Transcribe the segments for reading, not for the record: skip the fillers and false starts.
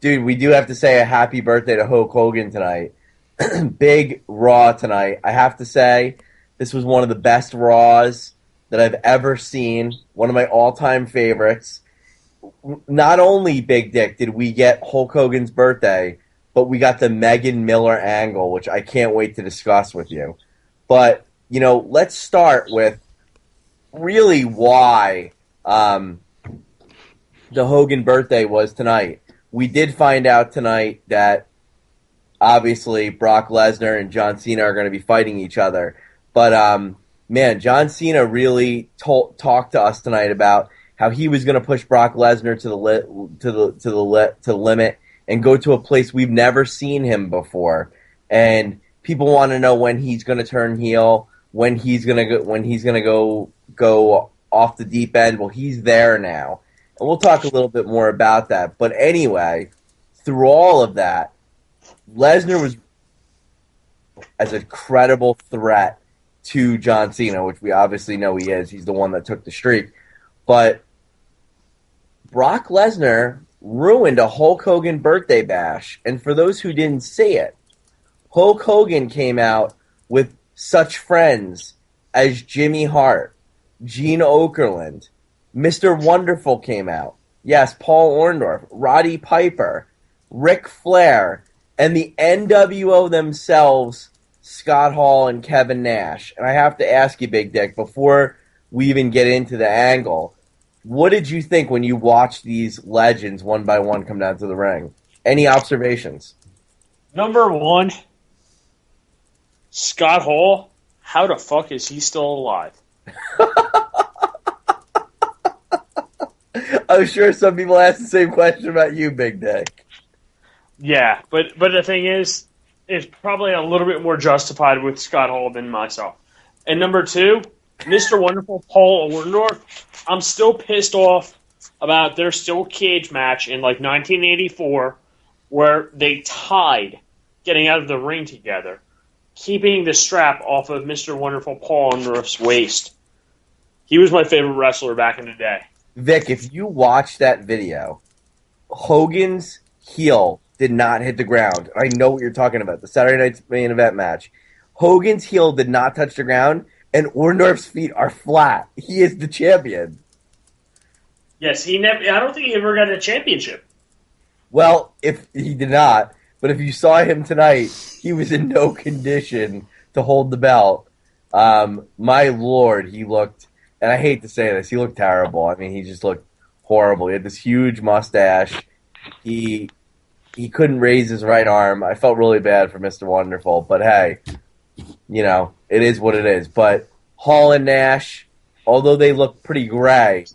Dude, we do have to say a happy birthday to Hulk Hogan tonight. Big Raw tonight. I have to say, this was one of the best Raws that I've ever seen. One of my all-time favorites. Not only, Big Dick, did we get Hulk Hogan's birthday, but we got the Megan Miller angle, which I can't wait to discuss with you. But, let's start with really why the Hogan birthday was tonight. We did find out tonight that obviously Brock Lesnar and John Cena are going to be fighting each other. But, man, John Cena really talked to us tonight about how he was going to push Brock Lesnar to the limit and go to a place we've never seen him before. And people want to know when he's going to turn heel, when he's going to go off the deep end. Well, he's there now. And we'll talk a little bit more about that. But anyway, through all of that, Lesnar was as a credible threat to John Cena, which we obviously know he is. He's the one that took the streak. But Brock Lesnar ruined a Hulk Hogan birthday bash. And for those who didn't see it, Hulk Hogan came out with such friends as Jimmy Hart, Gene Okerlund, Mr. Wonderful came out. Yes, Paul Orndorff, Roddy Piper, Ric Flair, and the NWO themselves, Scott Hall and Kevin Nash. And I have to ask you, Big Dick, before we even get into the angle, what did you think when you watched these legends one by one come down to the ring? Any observations? Number one, Scott Hall, how the fuck is he still alive? I'm sure some people ask the same question about you, Big Dick. Yeah, but the thing is, it's probably a little bit more justified with Scott Hall than myself. And number two, Mr. Wonderful Paul Orndorff, I'm still pissed off about their still cage match in like 1984 where they tied getting out of the ring together, keeping the strap off of Mr. Wonderful Paul Orndorff's waist. He was my favorite wrestler back in the day. Vic, if you watch that video, Hogan's heel did not hit the ground. I know what you're talking about, the Saturday Night's main event match. Hogan's heel did not touch the ground, and Orndorff's feet are flat. He is the champion. Yes, I don't think he ever got a championship. Well, if he did not, but if you saw him tonight, he was in no condition to hold the belt. My Lord, he looked, and I hate to say this, he looked terrible. I mean, he just looked horrible. He had this huge mustache. He couldn't raise his right arm. I felt really bad for Mr. Wonderful, but hey, it is what it is. But Hall and Nash, although they looked pretty gray,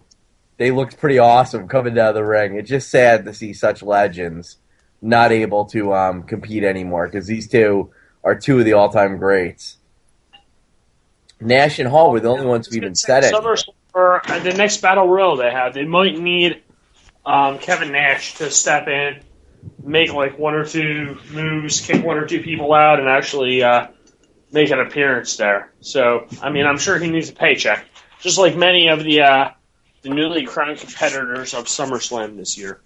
they looked pretty awesome coming down the ring. It's just sad to see such legends not able to compete anymore, because these two are two of the all-time greats. Nash and Hall were the only ones who even said it. For the next Battle Royal they have, they might need Kevin Nash to step in, make like one or two moves, kick one or two people out, and actually make an appearance there. So, I mean, I'm sure he needs a paycheck, just like many of the newly crowned competitors of SummerSlam this year.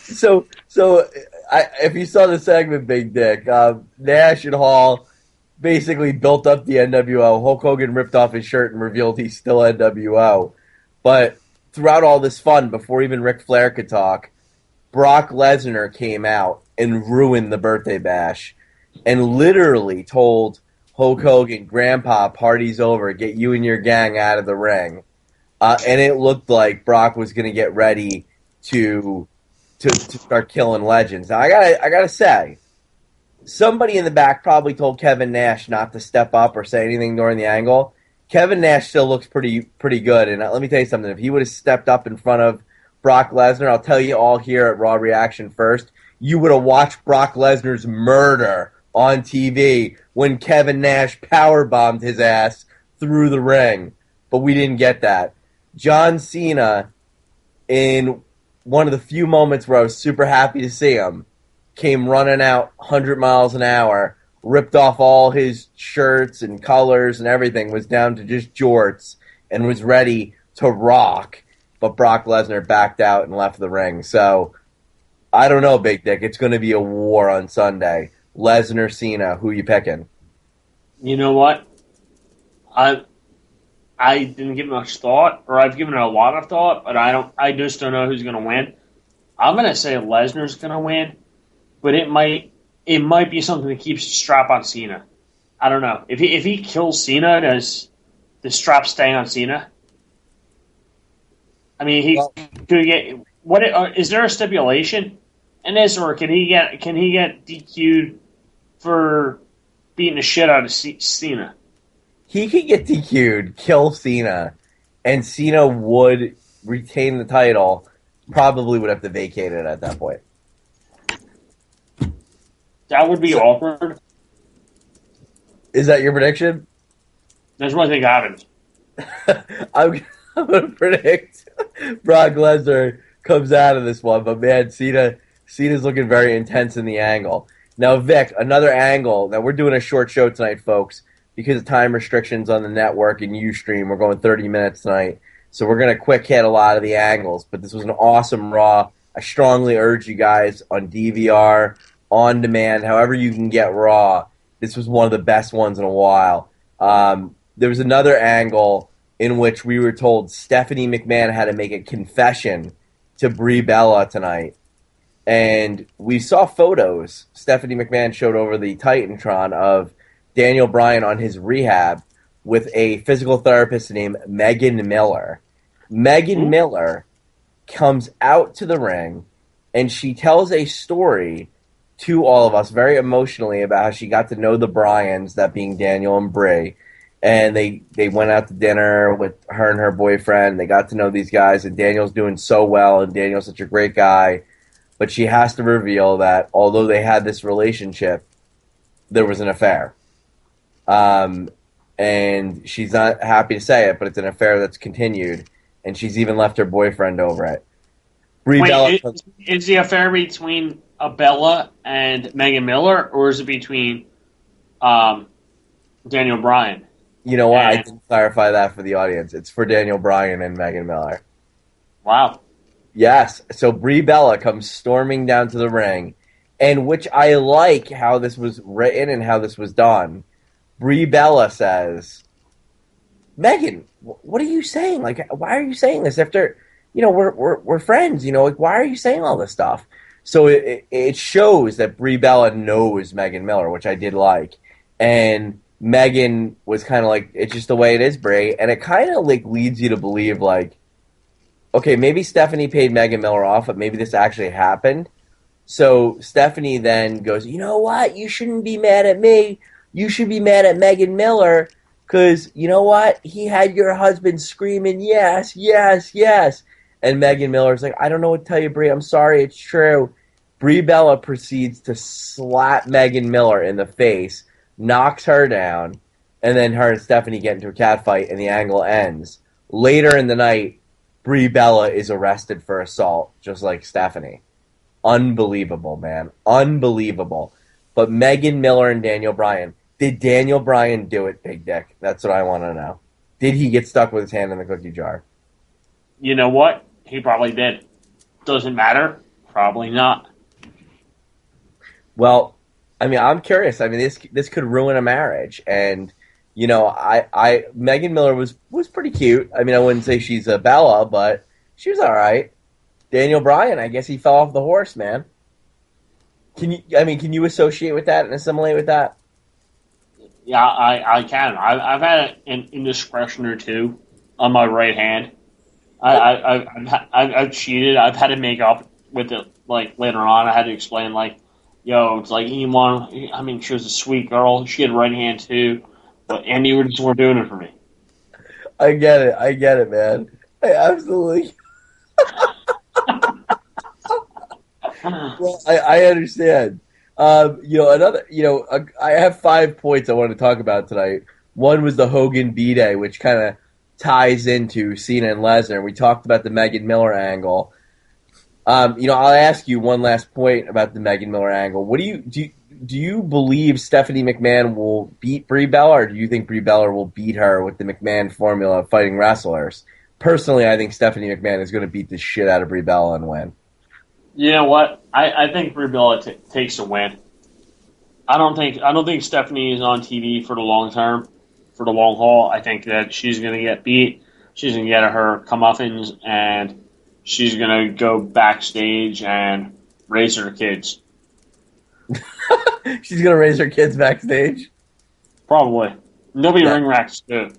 So if you saw the segment, Big Dick, Nash and Hall basically built up the NWO. Hulk Hogan ripped off his shirt and revealed he's still NWO. But throughout all this fun, before even Ric Flair could talk, Brock Lesnar came out and ruined the birthday bash and literally told Hulk Hogan, Grandpa, party's over, get you and your gang out of the ring. And it looked like Brock was going to get ready to start killing legends. Now, I gotta say, somebody in the back probably told Kevin Nash not to step up or say anything during the angle. Kevin Nash still looks pretty good, and let me tell you something. If he would have stepped up in front of Brock Lesnar, I'll tell you all here at Raw Reaction first, you would have watched Brock Lesnar's murder on TV when Kevin Nash powerbombed his ass through the ring. But we didn't get that. John Cena, in one of the few moments where I was super happy to see him, came running out 100 miles an hour, ripped off all his shirts and colors and everything, was down to just jorts, and was ready to rock. But Brock Lesnar backed out and left the ring. So I don't know, Big Dick. It's going to be a war on Sunday. Lesnar, Cena. Who you picking? You know what? I I didn't give much thought, or I've given it a lot of thought, but I don't. I just don't know who's going to win. I'm going to say Lesnar's going to win, but it might be something that keeps the strap on Cena. I don't know if he kills Cena, does the strap stay on Cena? I mean, he Well, could get what is there a stipulation in this, or can he get DQ'd for beating the shit out of Cena? he could get DQ'd, kill Cena, and Cena would retain the title. Probably would have to vacate it at that point. That would be So, awkward. is that your prediction? That's what I think happens. I'm, I'm going to predict Brock Lesnar comes out of this one, but man, Cena's looking very intense in the angle. Now, Vic, another angle. Now we're doing a short show tonight, folks, because of time restrictions on the network and UStream. We're going 30 minutes tonight, so we're going to quick hit a lot of the angles. But this was an awesome Raw. I strongly urge you guys on DVR, on demand, however you can get Raw. This was one of the best ones in a while. There was another angle in which we were told Stephanie McMahon had to make a confession to Brie Bella tonight. And we saw photos Stephanie McMahon showed over the Titantron of Daniel Bryan on his rehab with a physical therapist named Megan Miller. Megan Miller comes out to the ring and she tells a story to all of us very emotionally about how she got to know the Bryans, that being Daniel and Brie. And they went out to dinner with her and her boyfriend. They got to know these guys, and Daniel's doing so well, and Daniel's such a great guy. But she has to reveal that although they had this relationship, there was an affair. And she's not happy to say it, but it's an affair that's continued, and she's even left her boyfriend over it. Brie Bella. Wait, is the affair between Bella and Megan Miller, or is it between Daniel Bryan? You know what? I And didn't clarify that for the audience. It's for Daniel Bryan and Megan Miller. wow, Yes. So Brie Bella comes storming down to the ring, and which I like how this was written and how this was done. Brie Bella says, "Megan, what are you saying? Like, why are you saying this after, we're friends? Like, why are you saying all this stuff?" So it shows that Brie Bella knows Megan Miller, which I did like, and Megan was kind of like, "It's just the way it is, Brie," and it kind of like leads you to believe like, okay, maybe Stephanie paid Megan Miller off, but maybe this actually happened. So Stephanie then goes, "You know what? You shouldn't be mad at me. You should be mad at Megan Miller because you know what? He had your husband screaming, yes, yes, yes." And Megan Miller's like, "I don't know what to tell you, Brie. I'm sorry. It's true." Brie Bella proceeds to slap Megan Miller in the face, knocks her down, and then her and Stephanie get into a catfight, and the angle ends. Later in the night, Brie Bella is arrested for assault, just like Stephanie. Unbelievable, man. Unbelievable. But Megan Miller and Daniel Bryan. Did Daniel Bryan do it, Big Dick? That's what I want to know. Did he get stuck with his hand in the cookie jar? you know what? He probably did. Doesn't matter. Probably not. Well, I mean, I'm curious. I mean, this could ruin a marriage, and I Megan Miller was pretty cute. I mean, I wouldn't say she's a Bella, but she was all right. Daniel Bryan, I guess he fell off the horse, man. Can you associate with that and assimilate with that? Yeah, I can. I've had an indiscretion or two on my right hand. I've cheated. I've had to make up with it. Like later on, I had to explain like, yo, it's like I mean, she was a sweet girl. She had a right hand too, and you just weren't doing it for me. I get it, man. I absolutely. Well, I understand. I have 5 points I want to talk about tonight. One was the Hogan B-Day, which kind of ties into Cena and Lesnar. We talked about the Megan Miller angle. I'll ask you one last point about the Megan Miller angle. What do you believe Stephanie McMahon will beat Brie Bella, or do you think Brie Bella will beat her with the McMahon formula of fighting wrestlers? Personally, I think Stephanie McMahon is going to beat the shit out of Brie Bella and win. You know what? I think Brie Bella takes a win. I don't think Stephanie is on TV for the long term, for the long haul. I think that she's going to get beat. She's going to get her comeuppance, and she's going to go backstage and raise her kids. She's gonna raise her kids backstage. Probably. There'll be Yeah. ring rats too.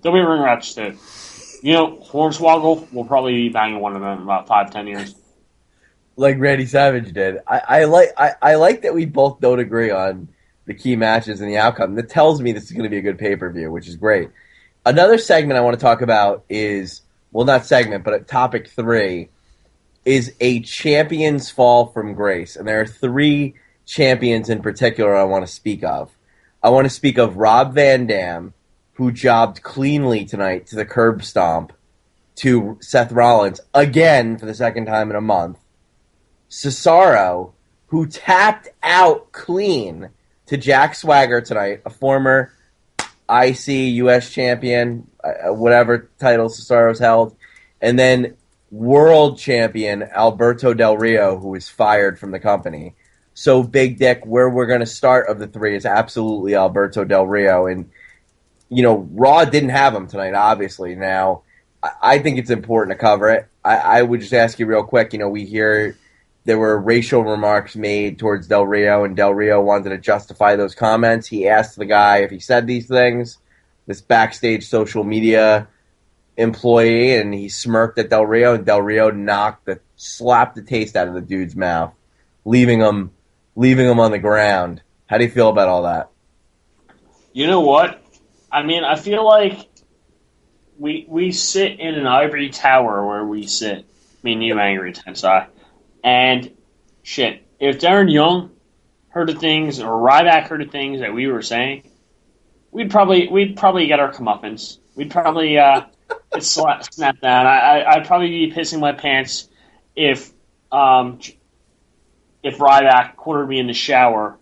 You know, Hornswoggle will probably be banging one of them in about 5-10 years. Like Randy Savage did. I like that we both don't agree on the key matches and the outcome. That tells me this is going to be a good pay per view, which is great. Another segment I want to talk about is, well, not segment, but topic 3 is a champion's fall from grace, and there are 3 champions in particular I want to speak of. I want to speak of Rob Van Dam, who jobbed cleanly tonight to the curb stomp to Seth Rollins again for the second time in a month. Cesaro, who tapped out clean to Jack Swagger tonight, a former IC US champion, whatever title Cesaro's held, and then world champion Alberto Del Rio, who was fired from the company. So, Big Dick, where we're going to start of the 3 is absolutely Alberto Del Rio. And, you know, Raw didn't have him tonight, obviously. Now, I think it's important to cover it. I would just ask you real quick, you know, we hear there were racial remarks made towards Del Rio, and Del Rio wanted to justify those comments. He asked the guy if he said these things, this backstage social media employee, and he smirked at Del Rio, and Del Rio slapped the taste out of the dude's mouth, leaving him on the ground. How do you feel about all that? You know what? I mean, I feel like we sit in an ivory tower where we sit. Me and you, Angry Tensai. And shit, if Darren Young heard the things or Ryback heard the things that we were saying, we'd probably get our comeuppance. We'd probably snap down. I'd probably be pissing my pants if Ryback cornered me in the shower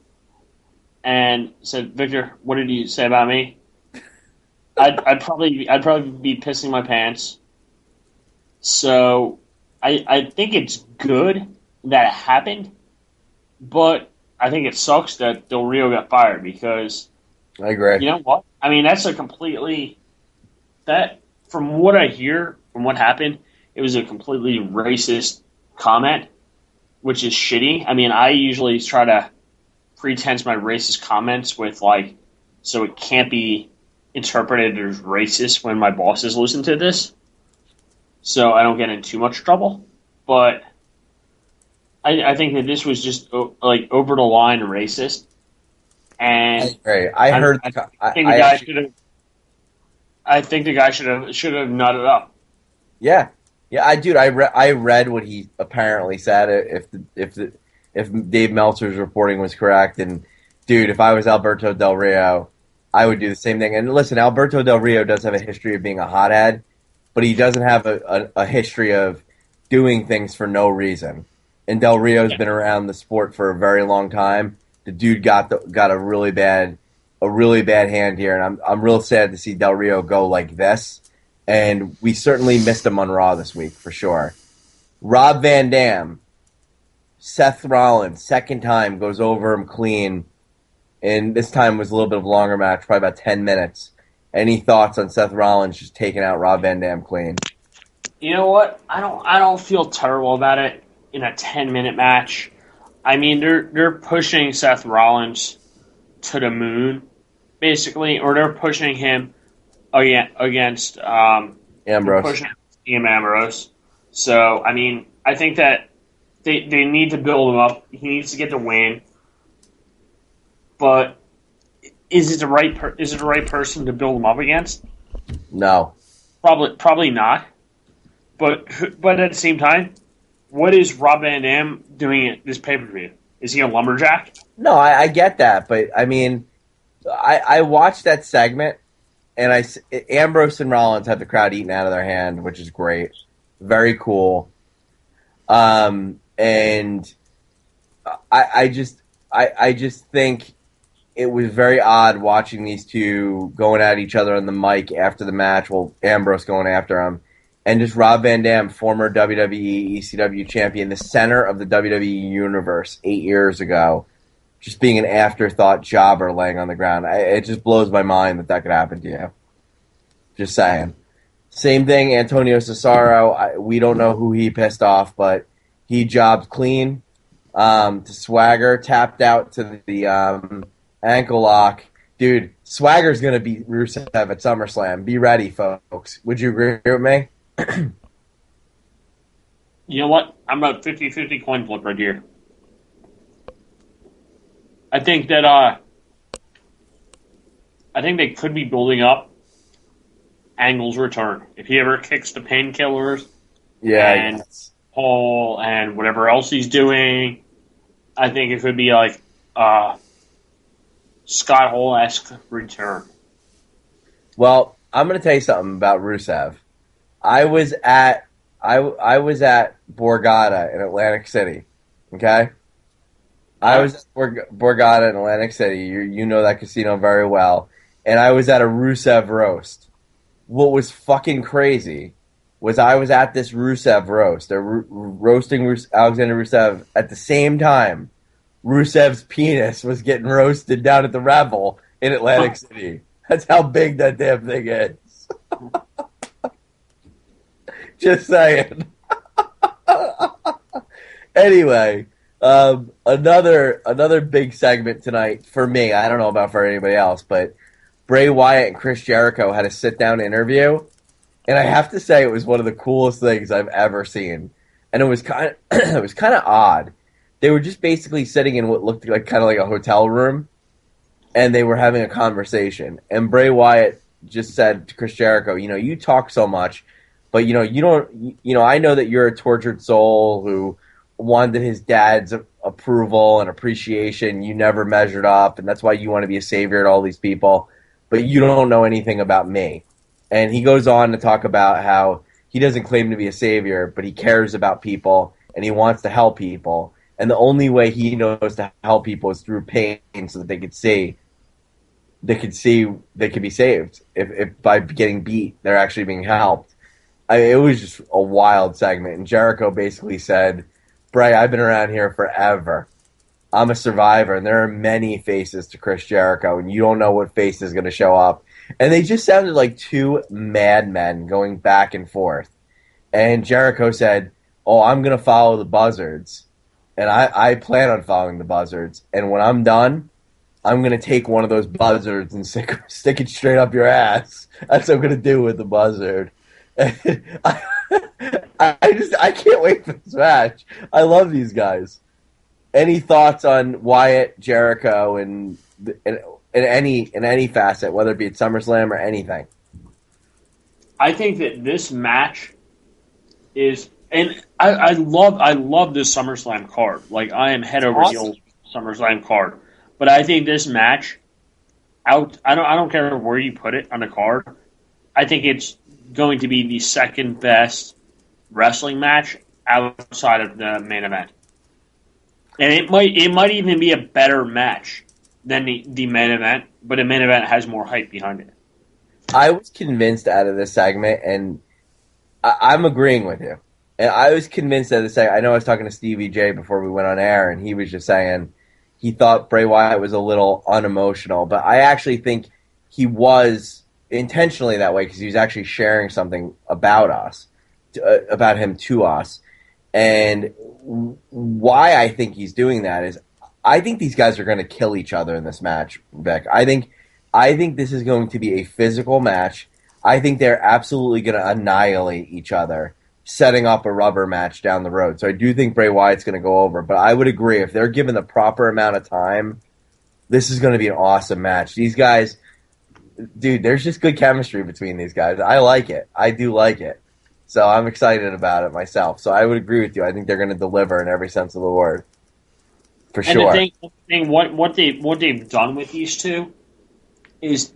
and said, "Victor, what did you say about me?" I'd probably be pissing my pants. So I think it's good that it happened, but I think it sucks that Del Rio got fired because I agree. you know what? I mean, that's a completely that from what I hear from what happened, it was a completely racist comment, which is shitty. I mean, I usually try to pretense my racist comments with like, so it can't be interpreted as racist when my bosses listen to this, so I don't get in too much trouble. But I think that this was just like over the line racist, and I think the guy should have nutted up. Yeah, I read what he apparently said. If Dave Meltzer's reporting was correct, and dude, if I was Alberto Del Rio, I would do the same thing. And listen, Alberto Del Rio does have a history of being a hothead, but he doesn't have a history of doing things for no reason. And Del Rio's been around the sport for a very long time. The dude got a really bad hand here, and I'm real sad to see Del Rio go like this. And we certainly missed him on Raw this week for sure. Rob Van Dam, Seth Rollins, second time goes over him clean, and this time was a little bit of a longer match, probably about 10 minutes. Any thoughts on Seth Rollins just taking out Rob Van Dam clean? You know what? I don't feel terrible about it in a 10-minute match. I mean, they're pushing Seth Rollins to the moon, basically, or they're pushing him against Ambrose. Pushing Dean Ambrose. So, I mean, I think that they need to build him up. He needs to get the win. But is it the right person to build him up against? No. Probably not. But at the same time, what is Rob Van Dam doing at this pay-per-view? Is he a lumberjack? No, I get that, but I mean, I watched that segment, and Ambrose and Rollins had the crowd eating out of their hand, which is great, very cool. And I just think it was very odd watching these two going at each other on the mic after the match. Well, Ambrose going after him, and just Rob Van Dam, former WWE ECW champion, the center of the WWE universe 8 years ago, just being an afterthought jobber laying on the ground. It just blows my mind that could happen to you. Just saying. Same thing, Antonio Cesaro. We don't know who he pissed off, but he jobbed clean to Swagger, tapped out to the ankle lock. Dude, Swagger's going to beat Rusev at SummerSlam. Be ready, folks. Would you agree with me? You know what? I'm a 50-50 coin flip right here. I think that I think they could be building up Angle's return. If he ever kicks the painkillers and Paul and whatever else he's doing, I think it could be like Scott Hall-esque return. Well, I'm going to tell you something about Rusev. I was at Borgata in Atlantic City. Okay, I was at Borgata in Atlantic City. You know that casino very well, and I was at a Rusev roast. What was fucking crazy was I was at this Rusev roast. They're roasting Alexander Rusev at the same time Rusev's penis was getting roasted down at the Revel in Atlantic City. That's how big that damn thing is. Just saying. Anyway, another big segment tonight for me. I don't know about for anybody else, but Bray Wyatt and Chris Jericho had a sit-down interview, and I have to say it was one of the coolest things I've ever seen. And it was kind of odd. They were just basically sitting in what looked like kind of like a hotel room, and they were having a conversation. And Bray Wyatt just said to Chris Jericho, you talk so much, but you don't, I know that you're a tortured soul who wanted his dad's approval and appreciation. You never measured up, and that's why you want to be a savior to all these people, but you don't know anything about me. And he goes on to talk about how he doesn't claim to be a savior, but he cares about people, and he wants to help people. And the only way he knows to help people is through pain, so that they could be saved. If by getting beat, they're actually being helped. It was just a wild segment. And Jericho basically said, Bray, I've been around here forever. I'm a survivor, and there are many faces to Chris Jericho, and you don't know what face is going to show up. And they just sounded like two madmen going back and forth. And Jericho said, I'm going to follow the buzzards. And I plan on following the buzzards. And when I'm done, I'm going to take one of those buzzards and stick it straight up your ass. That's what I'm going to do with the buzzard. I can't wait for this match. I love these guys. Any thoughts on Wyatt, Jericho, and in any facet, whether it be at SummerSlam or anything? I think that this match is, and I love this SummerSlam card. Like, I am head over heels SummerSlam card. But I think this match, I don't care where you put it on the card. I think it's going to be the second best wrestling match outside of the main event, and it might even be a better match than the main event. But the main event has more hype behind it. I was convinced out of this segment, and I'm agreeing with you. And I was convinced out of this segment. I know I was talking to Stevie J before we went on air, and he was just saying he thought Bray Wyatt was a little unemotional, but I actually think he was intentionally that way because he was actually sharing something about us, about him to us. And why I think he's doing that is I think these guys are going to kill each other in this match, Vic. I think this is going to be a physical match. I think they're absolutely going to annihilate each other, setting up a rubber match down the road. So I do think Bray Wyatt's going to go over, but I would agree if they're given the proper amount of time, this is going to be an awesome match. These guys, dude, there's just good chemistry between these guys. I like it. I do like it. So I'm excited about it myself. So I would agree with you. I think they're going to deliver in every sense of the word. For sure. And the thing, what they've done with these two is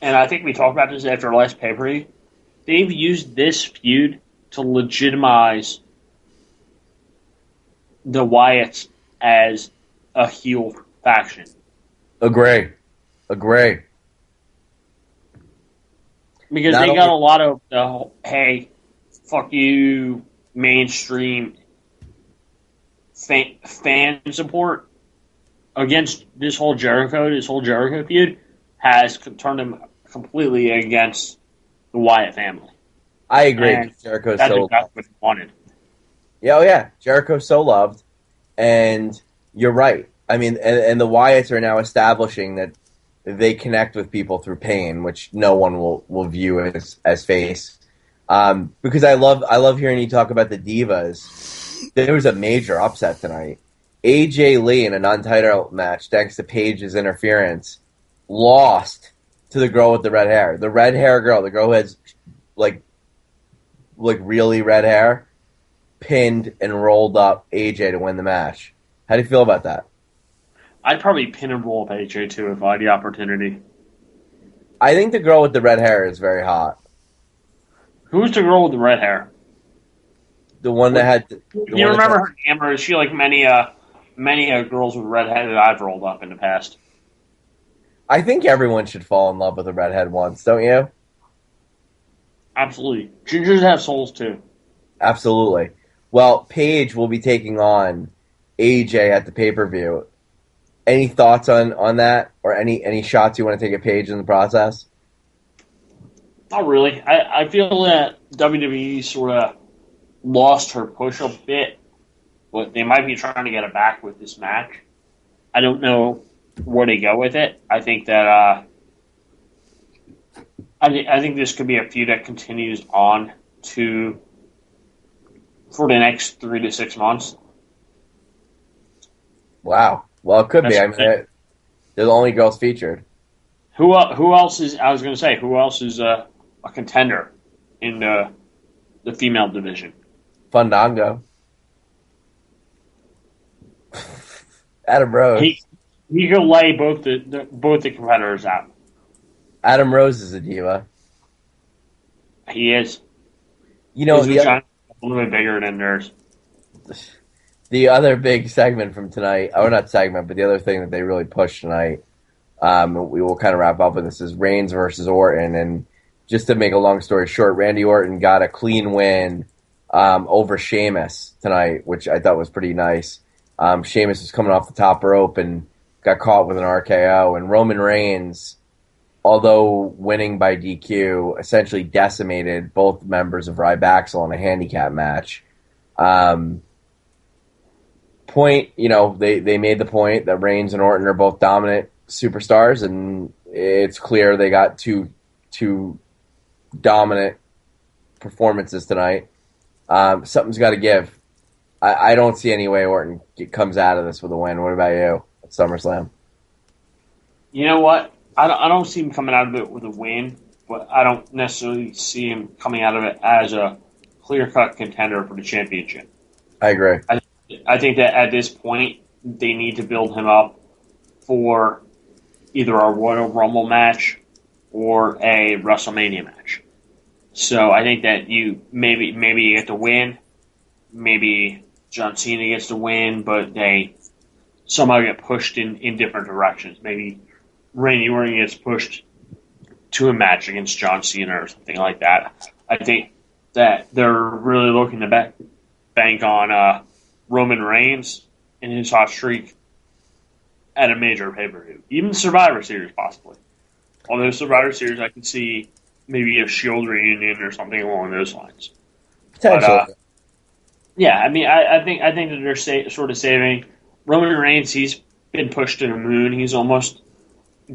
and I think we talked about this after our last pay-per-view, they've used this feud to legitimize the Wyatts as a heel faction. Agree. Because they got a lot of hey, fuck you mainstream fan support against this whole Jericho feud has turned him completely against the Wyatt family. I agree. And Jericho's that's so exactly what he wanted. yeah, oh yeah. Jericho's so loved, and you're right. I mean, and the Wyatts are now establishing that they connect with people through pain, which no one will view as face. Because I love hearing you talk about the divas. There was a major upset tonight. AJ Lee in a non-title match, thanks to Paige's interference, lost to the girl with the red hair. The red hair girl, the girl who has like really red hair, pinned and rolled up AJ to win the match. How do you feel about that? I'd probably pin and roll with AJ too if I had the opportunity. I think the girl with the red hair is very hot. Who's the girl with the red hair? The one that had. You remember her name, or is she like many girls with red hair that I've rolled up in the past? I think everyone should fall in love with a redhead once, don't you? Absolutely. Gingers have souls too. Absolutely. Well, Paige will be taking on AJ at the pay-per-view. Any thoughts on that, or any shots you want to take at Paige in the process? Not really. I feel that WWE sort of lost her push a bit, but they might be trying to get it back with this match. I don't know where they go with it. I think that I think this could be a feud that continues on for the next 3 to 6 months. Wow. Well, it could be. I mean, they're the only girls featured. Who else is? I was going to say, who else is a contender in the female division? Fandango. Adam Rose. He could lay both the competitors out. Adam Rose is a diva. He is. You know, a little bit bigger than theirs. The other big segment from tonight, or not segment, but the other thing that they really pushed tonight, we will kind of wrap up with this, is Reigns versus Orton. And just to make a long story short, Randy Orton got a clean win over Sheamus tonight, which I thought was pretty nice. Sheamus was coming off the top rope and got caught with an RKO. And Roman Reigns, although winning by DQ, essentially decimated both members of Rybaxel in a handicap match. They made the point that Reigns and Orton are both dominant superstars, and it's clear they got two dominant performances tonight. Something's got to give. I don't see any way Orton comes out of this with a win. What about you at SummerSlam? You know what? I don't see him coming out of it with a win, but I don't necessarily see him coming out of it as a clear-cut contender for the championship. I agree. I think that at this point, they need to build him up for either a Royal Rumble match or a WrestleMania match. So I think that you maybe you get the win, maybe John Cena gets the win, but they somehow get pushed in different directions. Maybe Randy Orton gets pushed to a match against John Cena or something like that. I think that they're really looking to bank on Roman Reigns and his hot streak at a major pay-per-view. Even Survivor Series, possibly. Although Survivor Series, I could see maybe a Shield reunion or something along those lines. Potentially. But, yeah, I mean, I think that they're sort of saving Roman Reigns. He's been pushed to the moon. He's almost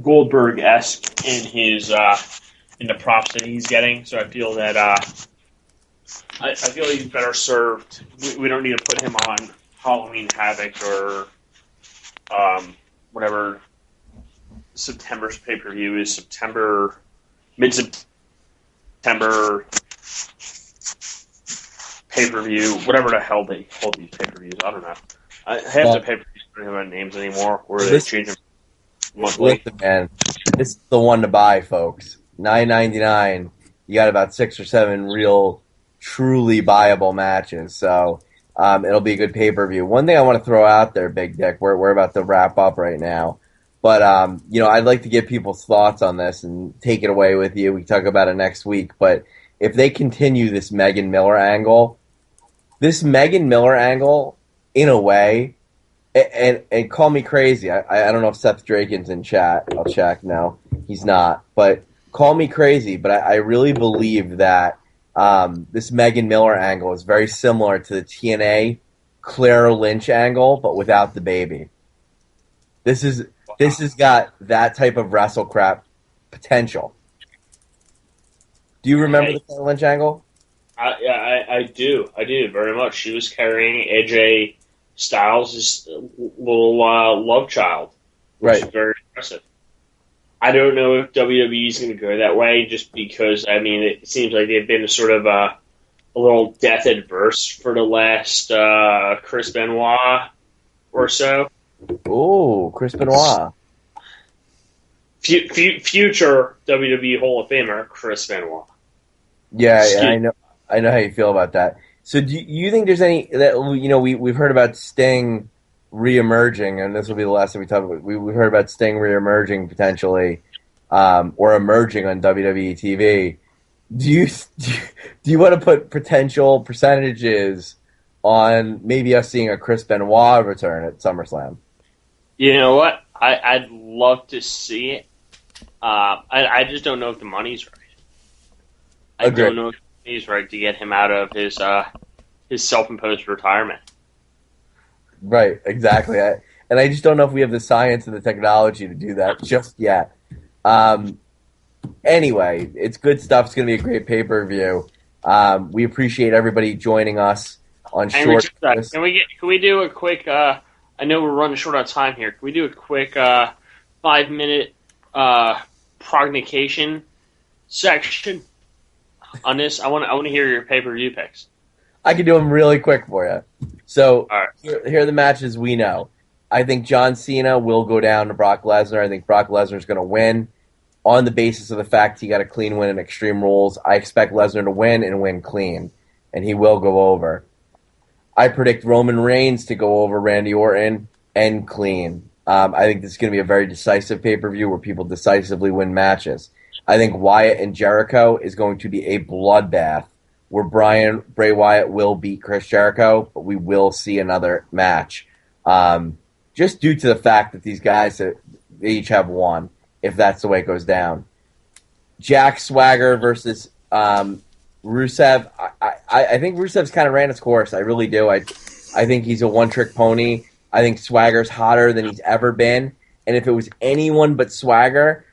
Goldberg-esque in his in the props that he's getting. So I feel that I feel he's better served. We don't need to put him on Halloween Havoc or whatever September's pay-per-view is. Mid-September pay-per-view, whatever the hell they call these pay-per-views. I don't know. Half the pay-per-views don't have names anymore, or they change them monthly. Listen, man, this is the one to buy, folks. $9.99. You got about 6 or 7 real, truly buyable matches. So it'll be a good pay-per-view. One thing I want to throw out there, Big Dick, we're about to wrap up right now. But, I'd like to get people's thoughts on this and take it away with you. We can talk about it next week. But if they continue this Megan Miller angle, in a way, and call me crazy. I don't know if Seth Draken's in chat. I'll check. No, he's not. But call me crazy. But I really believe that this Megan Miller angle is very similar to the TNA Clara Lynch angle, but without the baby. This has got that type of wrestle crap potential. Do you remember the Clara Lynch angle? I do. I do very much. She was carrying AJ Styles' little love child, which is very impressive. I don't know if WWE is going to go that way, just because it seems like they've been sort of a little death adverse for the last Chris Benoit or so. Oh, Chris Benoit. Future WWE Hall of Famer Chris Benoit. Yeah, I know how you feel about that. So do you think there's any that we've heard about Sting reemerging, and this will be the last time we talk about. We heard about Sting reemerging potentially, or emerging on WWE TV. Do you want to put potential percentages on maybe us seeing a Chris Benoit return at SummerSlam? You know what? I'd love to see it. I just don't know if the money's right. I don't know if the money's right to get him out of his self-imposed retirement. Right, exactly. I just don't know if we have the science and the technology to do that just yet. Anyway, it's good stuff. It's going to be a great pay-per-view. We appreciate everybody joining us on short. Can we do a quick? I know we're running short on time here. Can we do a quick 5-minute prognostication section on this? I want to hear your pay-per-view picks. I can do them really quick for you. So right. Here are the matches we know. I think John Cena will go down to Brock Lesnar. I think Brock Lesnar is going to win on the basis of the fact he got a clean win in Extreme Rules. I expect Lesnar to win and win clean, and he will go over. I predict Roman Reigns to go over Randy Orton and clean. I think this is going to be a very decisive pay-per-view where people decisively win matches. I think Wyatt and Jericho is going to be a bloodbath where Bray Wyatt will beat Chris Jericho, but we will see another match. Just due to the fact that these guys, they each have one, if that's the way it goes down. Jack Swagger versus Rusev. I think Rusev's kind of ran its course. I really do. I think he's a one-trick pony. I think Swagger's hotter than he's ever been. And if it was anyone but Swagger,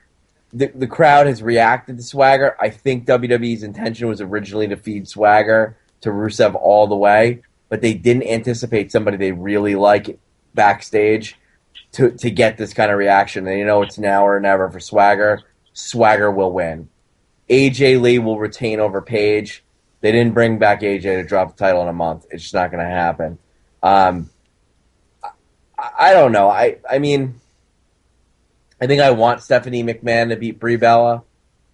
the crowd has reacted to Swagger. I think WWE's intention was originally to feed Swagger to Rusev all the way, but they didn't anticipate somebody they really like backstage to get this kind of reaction. And it's now or never for Swagger. Swagger will win. AJ Lee will retain over Paige. They didn't bring back AJ to drop the title in a month. It's just not going to happen. I don't know. I think I want Stephanie McMahon to beat Brie Bella,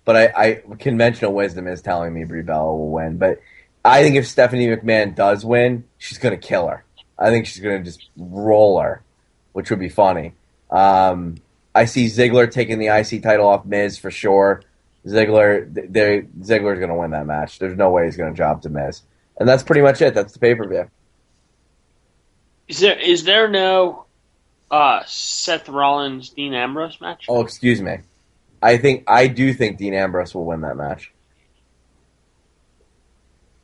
but conventional wisdom is telling me Brie Bella will win. But I think if Stephanie McMahon does win, she's going to kill her. I think she's going to just roll her, which would be funny. I see Ziggler taking the IC title off Miz for sure. Ziggler's going to win that match. There's no way he's going to drop to Miz. And that's pretty much it. That's the pay-per-view. Is there no Seth Rollins Dean Ambrose match? Oh, excuse me. I do think Dean Ambrose will win that match.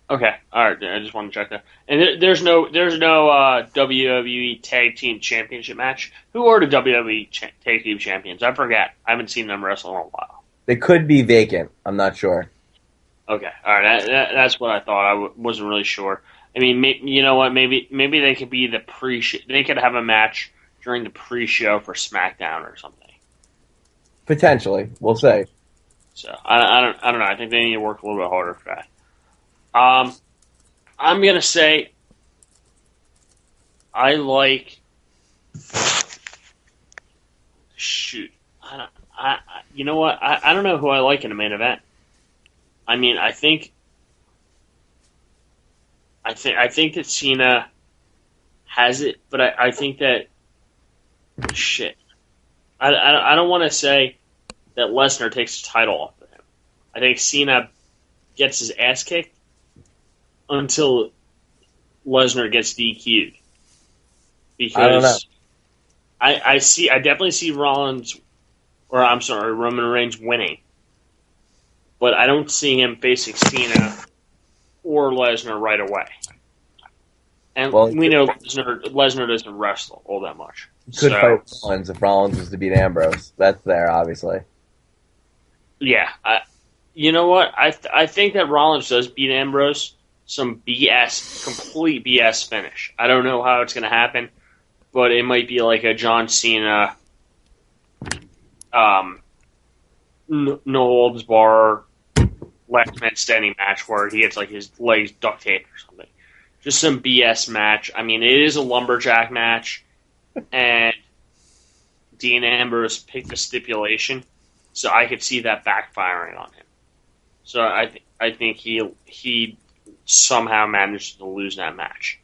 Okay, all right. I just want to check that. And there's no WWE Tag Team Championship match. Who are the WWE Tag Team Champions? I forget. I haven't seen them wrestle in a while. They could be vacant. I'm not sure. Okay, all right. That's what I thought. I wasn't really sure. I mean, you know what? Maybe they could be the pre-show. They could have a match during the pre-show for SmackDown or something. Potentially, we'll say. So I don't know. I think they need to work a little bit harder for that. I'm gonna say I like. Shoot, you know what? I don't know who I like in a main event. I mean, I think that Cena has it, but I think that shit. I don't want to say that Lesnar takes the title off of him. I think Cena gets his ass kicked until Lesnar gets DQ'd. I don't know. Because I definitely see Roman Reigns winning, but I don't see him facing Cena or Lesnar right away. And Well, we know Lesnar doesn't wrestle all that much. he could So fight Rollins if Rollins was to beat Ambrose. That's there, obviously. yeah, you know what? I think that Rollins does beat Ambrose. Some BS, complete BS finish. I don't know how it's going to happen, but it might be like a John Cena, no holds bar, last man standing match where he gets like his legs duct taped or something. Just some BS match. I mean, it is a lumberjack match, and Dean Ambrose picked the stipulation, so I could see that backfiring on him. So I think he somehow managed to lose that match.